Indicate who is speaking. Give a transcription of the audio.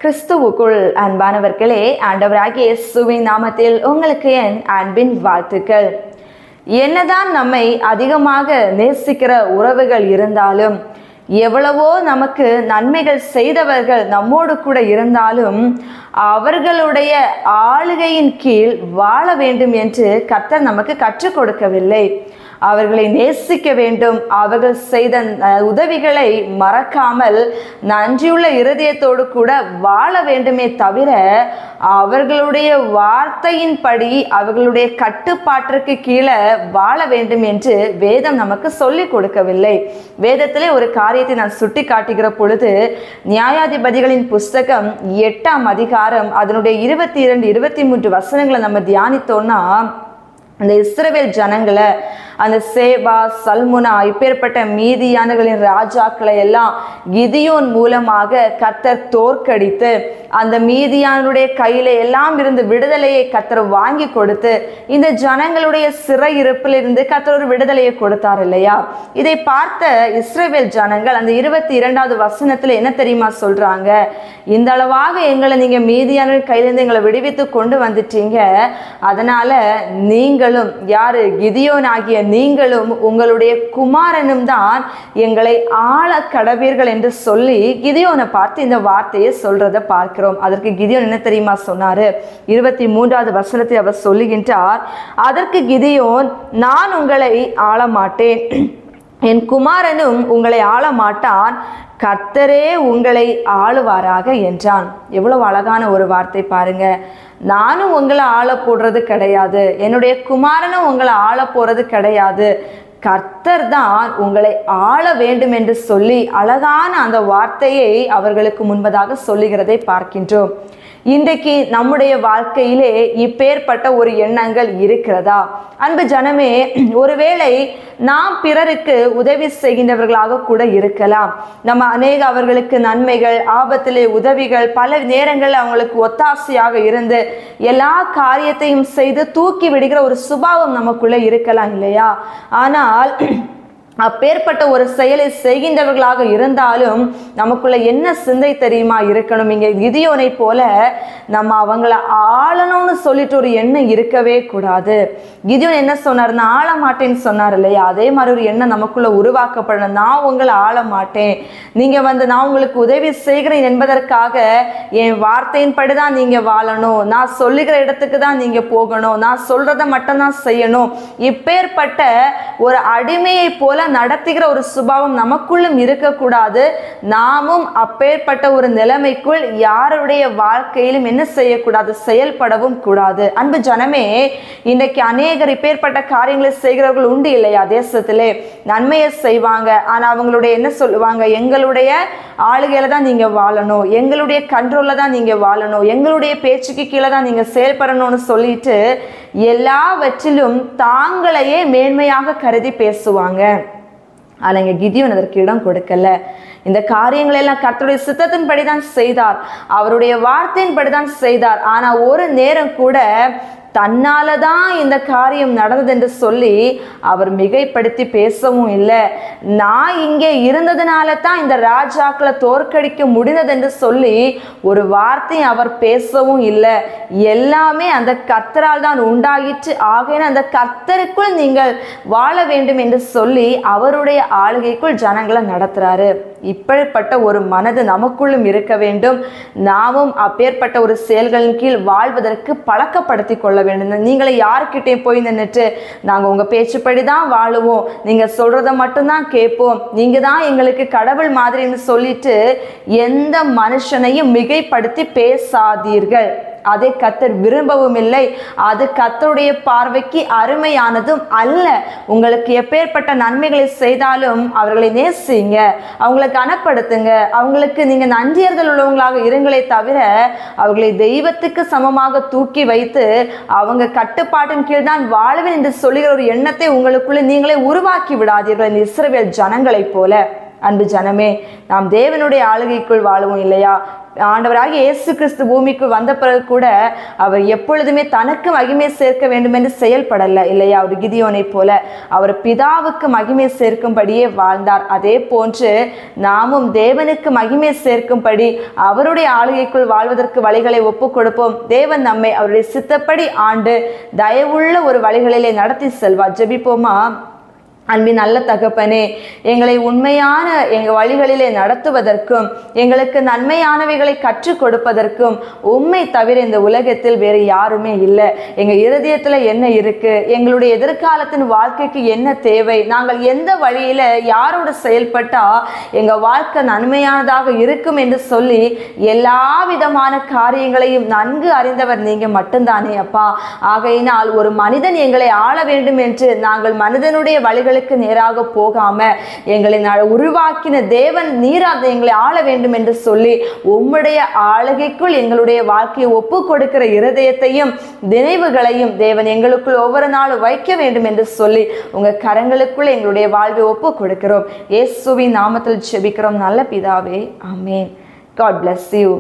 Speaker 1: கிறிஸ்துவுக்குள் அன்பானவர்களே, ஆண்டவராகிய இயேசுவின் நாமத்தில் உங்களுக்கு என் அன்பின் வாழ்த்துக்கள். என்னதான் நம்மை அதிகமாக நேசிக்கிற உறவுகள் இருந்தாலும், எவ்வளவோ நமக்கு நன்மைகள் செய்தவர்கள் நம்மோடு கூட இருந்தாலும், அவர்களுடைய ஆளுகையின் கீழ் வாழ வேண்டும் என்று கர்த்தர் நமக்கு கற்றுக் கொடுக்கவில்லை. அவர்களை நேசிக்க வேண்டும். அவர்கள் செய்த உதவிகளை மறக்காமல் நன்றியுள்ள இருதயத்தோடு கூட வாழ வேண்டுமே தவிர, அவர்களுடைய வார்த்தையின்படி அவர்களுடைய கட்டுப்பாட்டிற்கு கீழே வாழ வேண்டும் என்று வேதம் நமக்கு சொல்லிக் கொடுக்கவில்லை. வேதத்திலே ஒரு காரியத்தை நான் சுட்டி காட்டுகிற பொழுது, நியாயாதிபதிகளின் புஸ்தகம் 8ஆம் அதிகாரம் அதனுடைய 22, 23 வசனங்களை நம்ம தியானித்தோம்னா, அந்த இஸ்ரவேல் ஜனங்களை, அந்த சேபா சல்முனா இப்பேற்பட்ட மீதியானர்களின் ராஜாக்களை எல்லாம் கிதியோன் மூலமாக கர்த்தர் தோற்கடித்து, அந்த மீதியானுடைய கையில எல்லாம் இருந்து விடுதலையை கர்த்தர் வாங்கி கொடுத்து, இந்த ஜனங்களுடைய சிறை இருப்பிலிருந்து கர்த்தர் ஒரு விடுதலையை கொடுத்தார் இல்லையா? இதை பார்த்த இஸ்ரவேல் ஜனங்கள் அந்த 22வது வசனத்துல என்ன தெரியுமா சொல்றாங்க? இந்த அளவாக எங்களை நீங்க மீதியான கையிலிருந்து எங்களை விடுவித்து கொண்டு வந்துட்டீங்க, அதனால நீங்களும், யாரு, கிதியோன் ஆகிய நீங்களும் உங்களுடைய குமாரனும் தான் எங்களை ஆள கடவீர்கள் என்று சொல்லி கிதியோனை பார்த்து இந்த வார்த்தையை சொல்றதை பார்க்கிறோம். அதற்கு கிதியோன் என்ன தெரியுமா சொன்னாரு? 23வது வசனத்தை அவர் சொல்லுகின்றார், அதற்கு கிதியோன், நான் உங்களை ஆள மாட்டேன், என் குமாரனும் உங்களை ஆள மாட்டான், கர்த்தரே உங்களை ஆளுவாராக என்றான். எவ்வளவு அழகான ஒரு வார்த்தை பாருங்க. நானும் உங்களை ஆள போடுறது கிடையாது, என்னுடைய குமாரனும் உங்களை ஆள போறது கிடையாது, கர்த்தர் தான் உங்களை ஆள வேண்டும் என்று சொல்லி அழகான அந்த வார்த்தையை அவர்களுக்கு முன்பதாக சொல்லுகிறதை பார்க்கின்றோம். இன்றைக்கு நம்முடைய வாழ்க்கையிலே இப்பேற்பட்ட ஒரு எண்ணங்கள் இருக்கிறதா? அன்பு ஜனமே, ஒருவேளை நாம் பிறருக்கு உதவி செய்கின்றவர்களாக கூட இருக்கலாம். நம்ம அநேக அவர்களுக்கு நன்மைகள், ஆபத்திலே உதவிகள், பல நேரங்களில் அவங்களுக்கு ஒத்தாசையாக இருந்து எல்லா காரியத்தையும் செய்து தூக்கி விடுகிற ஒரு சுபாவம் நமக்குள்ள இருக்கலாம் இல்லையா? ஆனால் அப்பேற்பட்ட ஒரு செயலை செய்கின்றவர்களாக இருந்தாலும் நமக்குள்ள என்ன சிந்தை தெரியுமா இருக்கணும்? இங்கே கிதியோனை போல நம்ம அவங்கள ஆளணும்னு சொல்லிட்டு ஒரு எண்ணம் இருக்கவே கூடாது. கிதியோன் என்ன சொன்னார்? நான் ஆள மாட்டேன்னு சொன்னார் இல்லையா? அதே மாதிரி ஒரு எண்ணம் நமக்குள்ள உருவாக்கப்படணும். நான் உங்களை ஆள மாட்டேன், நீங்க நான் உங்களுக்கு உதவி செய்கிறேன் என்பதற்காக என் வார்த்தையின்படி தான் நீங்க வாழணும், நான் சொல்லுகிற இடத்துக்கு தான் நீங்க போகணும், நான் சொல்றதை மட்டும்தான் செய்யணும், இப்பேற்பட்ட ஒரு அடிமையை போல நடத்துகிற ஒரு சுபாவம் நமக்குள்ளும் இருக்கக்கூடாது. நாமும் அப்பேற்பட்ட ஒரு நிலைமைக்குள் யாருடைய வாழ்க்கையிலும் என்ன செய்யக்கூடாது? செயல்படவும் கூடாது. அன்பு ஜனமே, இன்றைக்கு அநேகர் இப்பேற்பட்ட காரியங்களை செய்கிறவர்கள் உண்டு இல்லையா? தேசத்திலே நன்மையை செய்வாங்க, ஆனா அவங்களுடைய என்ன சொல்லுவாங்க? எங்களுடைய ஆளுகையில தான் நீங்க வாழணும், எங்களுடைய கண்ட்ரோல்ல தான் நீங்க வாழணும், எங்களுடைய பேச்சுக்கு கீழே தான் நீங்க செயல்படணும்னு சொல்லிட்டு எல்லாவற்றிலும் தாங்களையே மேன்மையாக கருதி பேசுவாங்க. ஆனால் இங்கே கிதியோன் அதற்கு இடம் கொடுக்கல. இந்த காரியங்களை எல்லாம் கர்த்தருடைய சித்தத்தின்படி தான் செய்தார், அவருடைய வார்த்தையின்படி தான் செய்தார். ஆனால் ஒரு நேரம் கூட தன்னால தான் இந்த காரியம் நடந்தது என்று சொல்லி அவர் மிகைப்படுத்தி பேசவும் இல்லை. நான் இங்கே இருந்ததுனால தான் இந்த ராஜாக்களை தோற்கடிக்க முடிந்தது என்று சொல்லி ஒரு வார்த்தை அவர் பேசவும் இல்லை. எல்லாமே அந்த கர்த்தரால் தான் உண்டாயிற்று, ஆகையினால் அந்த கர்த்தருக்குள் நீங்கள் வாழ வேண்டும் என்று சொல்லி அவருடைய ஆளுகைக்குள் ஜனங்களை நடத்துறாரு. இப்படிப்பட்ட ஒரு மனது நமக்குள்ளும் இருக்க வேண்டும். நாமும் அப்பேற்பட்ட ஒரு செயல்களின் கீழ் வாழ்வதற்கு பழக்கப்படுத்தி கொள்ள வேண்டும். நீங்களை யாருக்கிட்டே போய் நின்றுட்டு நாங்கள் உங்கள் பேச்சுப்படி தான் வாழுவோம், நீங்கள் சொல்கிறத மட்டும்தான் கேட்போம், நீங்கள் தான் எங்களுக்கு கடவுள் மாதிரின்னு சொல்லிட்டு எந்த மனுஷனையும் மிகைப்படுத்தி பேசாதீர்கள். அதை கர்த்தர் விரும்பவும் இல்லை, அது கர்த்தருடைய பார்வைக்கு அருமையானதும் அல்ல. உங்களுக்கு எப்பேற்பட்ட நன்மைகளை செய்தாலும் அவர்களை நேசிங்க, அவங்களை கனப்படுத்துங்க, அவங்களுக்கு நீங்க நன்றியர்கள் உள்ளவங்களாக இருங்களே தவிர அவர்களை தெய்வத்துக்கு சமமாக தூக்கி வைத்து அவங்க கட்டுப்பாட்டின் கீழ் தான் வாழ்வேன் என்று சொல்லுகிற ஒரு எண்ணத்தை உங்களுக்குள்ள நீங்களே உருவாக்கி விடாதீர்கள், இந்த இஸ்ரவேல் ஜனங்களை போல. அன்பு ஜனமே, நாம் தேவனுடைய ஆளுகைக்குள் வாழுவோம் இல்லையா? ஆண்டவராகிய இயேசு கிறிஸ்து பூமிக்கு வந்த பிறகு கூட அவர் எப்பொழுதுமே தனக்கு மகிமை சேர்க்க வேண்டும் என்று செயல்படலை இல்லையா? அவர் கிதியோனை போல அவர் பிதாவுக்கு மகிமை சேர்க்கும்படியே வாழ்ந்தார். அதே போன்று நாமும் தேவனுக்கு மகிமை சேர்க்கும்படி அவருடைய ஆளுகைக்குள் வாழ்வதற்கு வழிகளை ஒப்பு கொடுப்போம். தேவன் நம்மை அவருடைய சித்தப்படி ஆண்டு தயவுள்ள ஒரு வழிகளிலே நடத்தி செல்வார். ஜெபிப்போமா? அன்பின் நல்ல தகப்பனே, எங்களை உண்மையான எங்கள் வழிகளிலே நடத்துவதற்கும் எங்களுக்கு நன்மையானவைகளை கற்றுக் கொடுப்பதற்கும் உம்மை தவிர இந்த உலகத்தில் வேறு யாருமே இல்லை. எங்கள் இருதயத்தில் என்ன இருக்கு, எங்களுடைய எதிர்காலத்தின் வாழ்க்கைக்கு என்ன தேவை, நாங்கள் எந்த வழியில யாரோடு செயல்பட்டா எங்கள் வாழ்க்கை நன்மையானதாக இருக்கும் என்று சொல்லி எல்லா விதமான காரியங்களையும் நன்கு அறிந்தவர் நீங்க மட்டும்தானே அப்பா. ஆகையினால் ஒரு மனிதன் எங்களை ஆள வேண்டும் என்று நாங்கள் மனிதனுடைய வழிகள் நேராக போகாம எங்களை உருவாக்கின தேவன் நீராக எங்களை ஆள வேண்டும் என்று சொல்லி உம்முடைய ஆளுகைக்குள் எங்களுடைய வாழ்க்கையை ஒப்பு கொடுக்கிற இருதயத்தையும் நினைவுகளையும் தேவன் எங்களுக்குள் ஒவ்வொரு நாளும் வைக்க வேண்டும் என்று சொல்லி உங்க கரங்களுக்குள் எங்களுடைய வாழ்வை ஒப்பு கொடுக்கிறோம். இயேசுவின் நாமத்தில் ஜெபிக்கிறோம் நல்ல பிதாவே, ஆமென். God bless you.